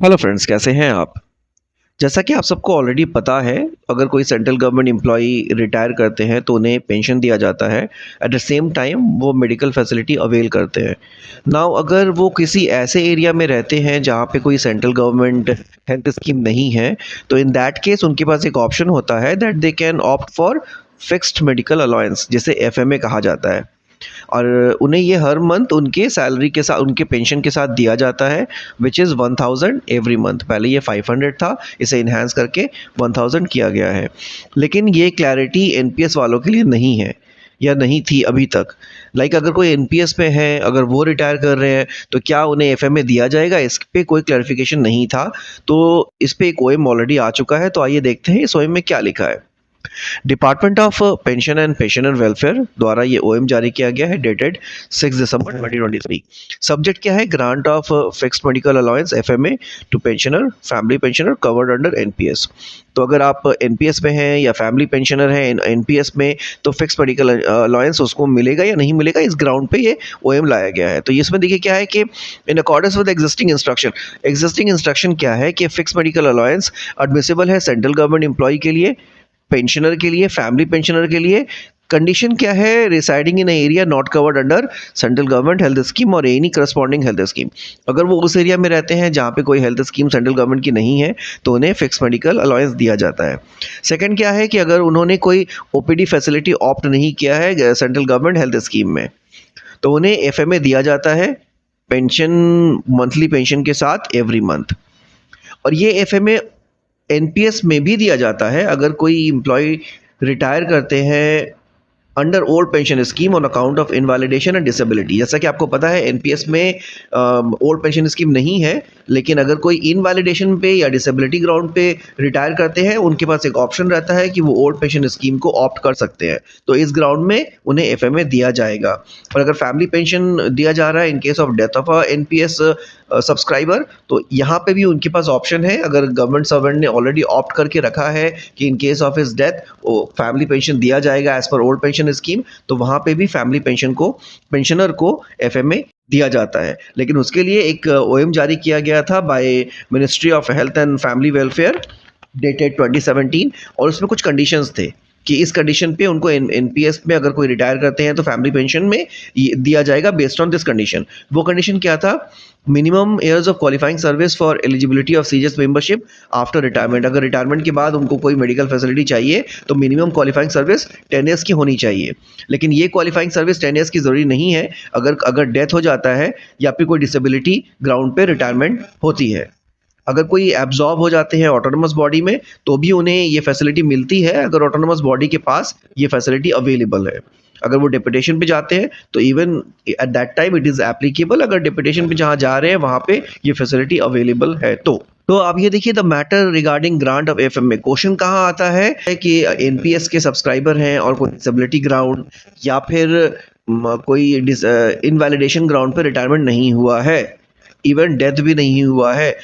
Hello friends, कैसे हैं आप। जैसा कि आप सबको ऑलरेडी पता है, अगर कोई सेंट्रल गवर्नमेंट एम्प्लॉई रिटायर करते हैं तो उन्हें पेंशन दिया जाता है। एट द सेम टाइम वो मेडिकल फैसिलिटी अवेल करते हैं। नाउ अगर वो किसी ऐसे एरिया में रहते हैं जहाँ पे कोई सेंट्रल गवर्नमेंट हेल्थ स्कीम नहीं है, तो इन दैट केस उनके पास एक ऑप्शन होता है that they can opt for fixed medical allowance, जिसे एफएमए कहा जाता है। और उन्हें ये हर मंथ उनके सैलरी के साथ, उनके पेंशन के साथ दिया जाता है, विच इज़ 1000 एवरी मंथ। पहले ये 500 था, इसे इन्हांस करके 1000 किया गया है। लेकिन ये क्लैरिटी एनपीएस वालों के लिए नहीं है या नहीं थी अभी तक। अगर कोई एनपीएस में है, अगर वो रिटायर कर रहे हैं तो क्या उन्हें एफएमए दिया जाएगा, इस पे कोई क्लैरिफिकेशन नहीं था। तो इस पे एक ओएम ऑलरेडी आ चुका है, तो आइए देखते हैं इस ओएम में क्या लिखा है। Department of pension and pensioner welfare द्वारा ये ओएम जारी किया गया है, डेटेड 6 दिसंबर 2023। सब्जेक्ट क्या है? Grant of fixed medical allowance FMA to pensioner, family pensioner covered under NPS. तो अगर आप एनपीएस में हैं या फैमिली पेंशनर हैं एनपीएस में, तो फिक्स मेडिकल अलाउंस उसको मिलेगा या नहीं मिलेगा, इस ग्राउंड पे ये ओएम लाया गया है। तो इसमें देखिए क्या है कि in accordance with existing instruction क्या है कि फिक्स मेडिकल अलाउंस एडमिसिबल है सेंट्रल गवर्नमेंट एम्प्लॉय के लिए, पेंशनर के लिए, फैमिली पेंशनर के लिए। कंडीशन क्या है? Residing in area not covered under central government health scheme और एनी करस्पॉन्डिंग हेल्थ स्कीम। अगर वो उस एरिया में रहते हैं जहाँ पे कोई हेल्थ स्कीम सेंट्रल गवर्नमेंट की नहीं है, तो उन्हें फिक्स मेडिकल अलाउंस दिया जाता है। सेकंड क्या है कि अगर उन्होंने कोई ओपीडी फैसिलिटी ऑप्ट नहीं किया है सेंट्रल गवर्नमेंट हेल्थ स्कीम में, तो उन्हें एफएमए दिया जाता है पेंशन, मंथली पेंशन के साथ एवरी मंथ। और ये एफएमए एनपीएस में भी दिया जाता है अगर कोई एम्प्लॉय रिटायर करते हैं under old pension scheme on account of invalidation and disability. जैसा कि आपको पता है एनपीएस में ओल्ड पेंशन स्कीम नहीं है, लेकिन अगर कोई इनवैलिडेशन पे या डिसेबिलिटी ग्राउंड पे रिटायर करते हैं, उनके पास एक ऑप्शन रहता है कि वो ओल्ड पेंशन स्कीम को ऑप्ट कर सकते हैं। तो इस ग्राउंड में उन्हें एफएमए दिया जाएगा। और अगर फैमिली पेंशन दिया जा रहा है in case of death of a NPS subscriber, तो यहाँ पे भी उनके पास ऑप्शन है। अगर गवर्नमेंट सर्वेंट ने ऑलरेडी ऑप्ट करके रखा है कि in case of his death family pension दिया जाएगा as per old pension scheme, तो वहाँ पे भी फैमिली पेंशनर को एफएमए दिया जाता है। लेकिन उसके लिए एक ओएम जारी किया गया था by ministry of health and family welfare, dated 2017। और उसमें कुछ कंडीशंस थे कि इस कंडीशन पे उनको एनपीएस में अगर कोई रिटायर करते हैं तो फैमिली पेंशन में दिया जाएगा बेस्ड ऑन दिस कंडीशन। वो कंडीशन क्या था? Minimum years of qualifying service for eligibility of CGS membership after retirement. अगर रिटायरमेंट के बाद उनको कोई मेडिकल फैसिलिटी चाहिए तो मिनिमम क्वालिफाइंग सर्विस 10 ईयर्स की होनी चाहिए। लेकिन ये क्वालिफाइंग सर्विस 10 ईयर्स की जरूरी नहीं है। अगर डेथ हो जाता है या फिर कोई डिसेबिलिटी ग्राउंड पे रिटायरमेंट होती है, अगर कोई एब्जॉर्ब हो जाते हैं ऑटोनोमस बॉडी में, तो भी उन्हें ये फैसिलिटी मिलती है अगर ऑटोनोमस बॉडी के पास ये फैसिलिटी अवेलेबल है। अगर वो डिप्यूटेशन पे जाते हैं तो even at that time it is applicable, अगर डिप्यूटेशन पे जहाँ जा रहे हैं वहाँ पे ये फैसिलिटी अवेलेबल है। तो आप ये देखिए, the matter regarding grant of FMA, question कहाँ आता है कि एनपीएस के सब्सक्राइबर हैं और कोई डिसेबिलिटी ग्राउंड या फिर कोई इनवैलिडेशन ग्राउंड पे रिटायरमेंट नहीं हुआ है, इवन डेथ भी नहीं हुआ है,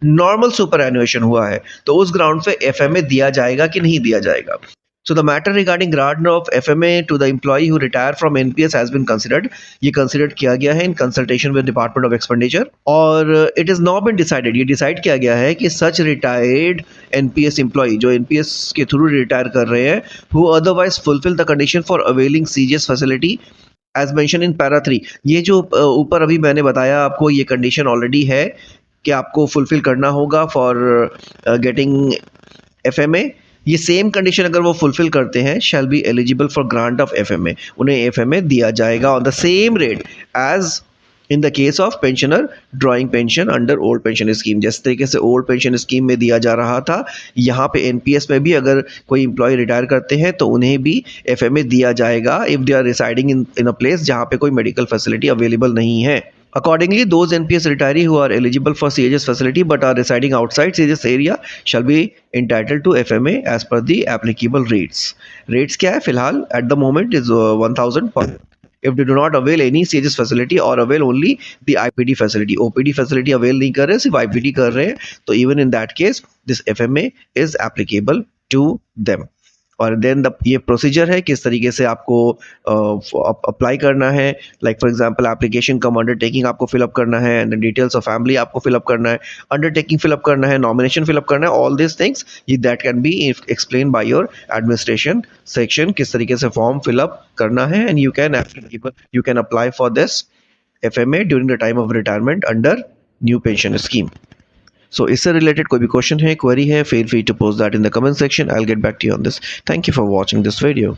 नॉर्मल सुपर एनुएशन हुआ है, तो उस ग्राउंड पे एफएमए दिया जाएगा कि नहीं दिया जाएगा। So the matter regarding grant of FMA to the employ who retire from NPS has been considered. ये कंसिडर किया गया है in consultation with department of expenditure, और it is now been decided, ये डिसाइड किया गया है कि सच रिटायर्ड एनपीएस एम्प्लॉय जो एनपीएस के थ्रू रिटायर कर रहे हैं, who otherwise fulfil the condition for availing CGS facility as mention in para 3। ये जो ऊपर अभी मैंने बताया आपको, ये कंडीशन ऑलरेडी है कि आपको फुलफिल करना होगा फॉर गेटिंग एफएमए। ये सेम कंडीशन अगर वो फुलफिल करते हैं, shall be eligible for grant of FMA, उन्हें एफएमए दिया जाएगा on the same rate as in the case of pensioner drawing pension under old pension scheme. जिस तरीके से ओल्ड पेंशन स्कीम में दिया जा रहा था, यहाँ पे एनपीएस में भी अगर कोई एम्प्लॉय रिटायर करते हैं तो उन्हें भी एफएमए दिया जाएगा if they are residing in a place जहाँ पे कोई मेडिकल फैसिलिटी अवेलेबल नहीं है। Accordingly, those NPS retiree who are eligible for CHS facility but are residing outside CHS area shall be entitled to FMA as per the applicable rates. Rates क्या है फिलहाल at the moment is 1000 per. If they do not avail any CHS facility or avail only the IPD facility, OPD facility avail नहीं कर रहे, सिर्फ IPD कर रहे हैं, तो even in that case this FMA is applicable to them. और then ये प्रोसीजर है किस तरीके से आपको अप्लाई करना है। Like for example application come undertaking आपको फिलअप करना है, एंड डिटेल्स ऑफ फैमिली आपको फिलअप करना है, अंडरटेकिंग फिलअप करना है, नॉमिनेशन फिलअप करना है, all this things that can be explain by your administration section, किस तरीके से फॉर्म फिलअप करना है, and you can apply for this FMA during the time of retirement under new pension scheme. So इससे related कोई भी question है, query है, feel free to post that in the comment section. I'll get back to you on this. Thank you for watching this video.